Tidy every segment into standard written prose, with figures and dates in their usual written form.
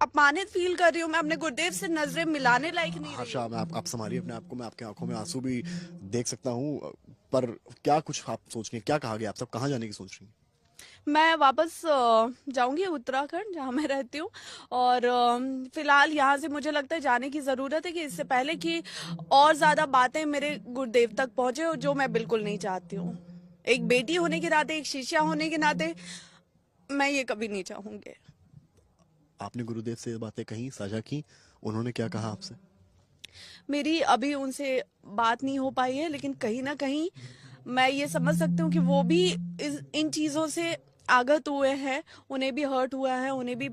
अपमानित फील कर रही हूँ। मैं अपने गुरुदेव से नजरें मिलाने लायक नहीं रही। आशा, मैं आप संभालिए अपने आप को, मैं आपकी आंखों में आंसू भी देख सकता हूँ। पर क्या कुछ आप सोच रही हैं, क्या कहा गया, आप सब कहाँ जाने की सोच रही हैं? मैं वापस जाऊंगी उत्तराखंड जहाँ मैं रहती हूँ। और फिलहाल यहाँ से मुझे लगता है जाने की ज़रूरत है कि इससे पहले कि और ज़्यादा बातें मेरे गुरुदेव तक पहुँचे, और जो मैं बिल्कुल नहीं चाहती हूँ। एक बेटी होने के नाते, एक शिष्या होने के नाते मैं ये कभी नहीं चाहूंगी। आपने गुरुदेव से ये बातें कहीं साझा की? उन्होंने क्या कहा आपसे? मेरी अभी उनसे बात नहीं हो पाई है, लेकिन कहीं ना कहीं मैं ये समझ सकती हूँ कि वो भी इन चीज़ों से आगत हुए हैं। उन्हें भी हर्ट हुआ है, उन्हें भी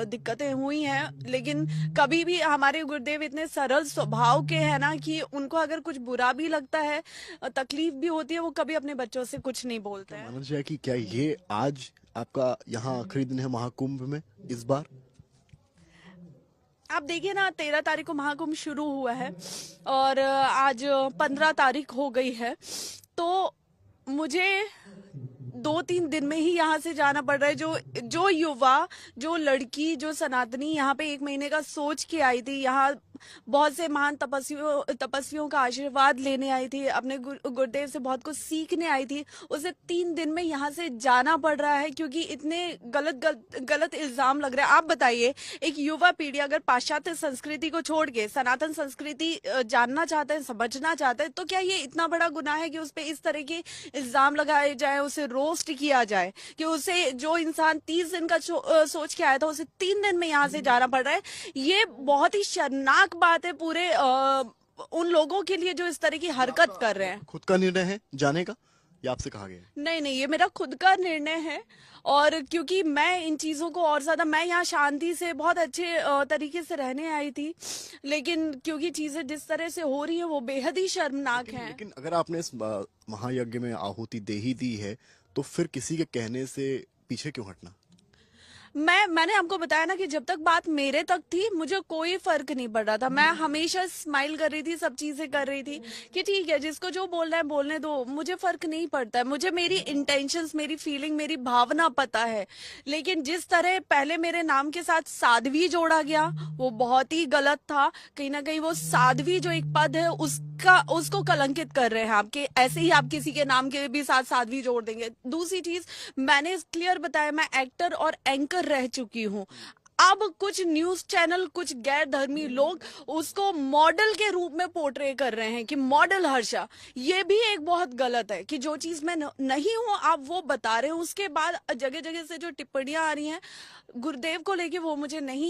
दिक्कतें हुई हैं। लेकिन कभी भी हमारे गुरुदेव इतने सरल स्वभाव के हैं ना कि उनको अगर कुछ बुरा भी लगता है, तकलीफ भी होती है, वो कभी अपने बच्चों से कुछ नहीं बोलते क्या हैं। माना जाए कि क्या ये आज आपका यहाँ आखिरी दिन है महाकुंभ में इस बार? आप देखिए ना, 13 तारीख को महाकुंभ शुरू हुआ है और आज 15 तारीख हो गई है। तो मुझे 2-3 दिन में ही यहाँ से जाना पड़ रहा है। जो जो युवा, जो लड़की, जो सनातनी यहाँ पे 1 महीने का सोच के आई थी, यहाँ बहुत से महान तपस्वियों का आशीर्वाद लेने आई थी, अपने गुरुदेव से बहुत कुछ सीखने आई थी, उसे 3 दिन में यहाँ से जाना पड़ रहा है क्योंकि इतने गलत इल्जाम लग रहे हैं। आप बताइए, एक युवा पीढ़ी अगर पाश्चात्य संस्कृति को छोड़ के सनातन संस्कृति जानना चाहते हैं, समझना चाहते हैं, तो क्या ये इतना बड़ा गुनाह है कि उस पर इस तरह के इल्जाम लगाए जाए, उसे रोस्ट किया जाए कि उसे, जो इंसान 30 दिन का सोच के आया था, उसे 3 दिन में यहाँ से जाना पड़ रहा है। ये बहुत ही शर्मनाक बात है पूरे उन लोगों के लिए जो इस तरह की हरकत कर रहे हैं। खुद का निर्णय है जाने का या आपसे कहा गया है? नहीं नहीं, ये मेरा खुद का निर्णय है। और क्योंकि मैं इन चीज़ों को और ज़्यादा, मैं यहाँ शांति से बहुत अच्छे तरीके से रहने आई थी, लेकिन क्योंकि चीज़ें जिस तरह से हो रही हैं वो बेहद ही शर्मनाक लेकिन हैं। लेकिन अगर आपने इस महायज्ञ में आहुति दे ही दी है, तो फिर किसी के कहने से पीछे क्यों हटना? मैंने आपको बताया ना कि जब तक बात मेरे तक थी मुझे कोई फर्क नहीं पड़ रहा था। मैं हमेशा स्माइल कर रही थी, सब चीजें कर रही थी कि ठीक है, जिसको जो बोलना है बोलने दो, मुझे फर्क नहीं पड़ता है। मुझे मेरी इंटेंशंस, मेरी फीलिंग, मेरी भावना पता है। लेकिन जिस तरह पहले मेरे नाम के साथ साध्वी जोड़ा गया, वो बहुत ही गलत था। कहीं ना कहीं वो साध्वी जो एक पद है उसको कलंकित कर रहे हैं आपके, ऐसे ही आप किसी के नाम के भी साथ साध्वी जोड़ देंगे। दूसरी चीज, मैंने क्लियर बताया, मैं एक्टर और एंकर रह चुकी हूँ। अब कुछ न्यूज चैनल, कुछ गैर धर्मी लोग उसको मॉडल के रूप में पोर्ट्रे कर रहे हैं कि मॉडल हर्षा। ये भी एक बहुत गलत है कि जो चीज मैं नहीं हूं आप वो बता रहे हो। उसके बाद जगह जगह से जो टिप्पणियां आ रही हैं गुरुदेव को लेके, वो मुझे नहीं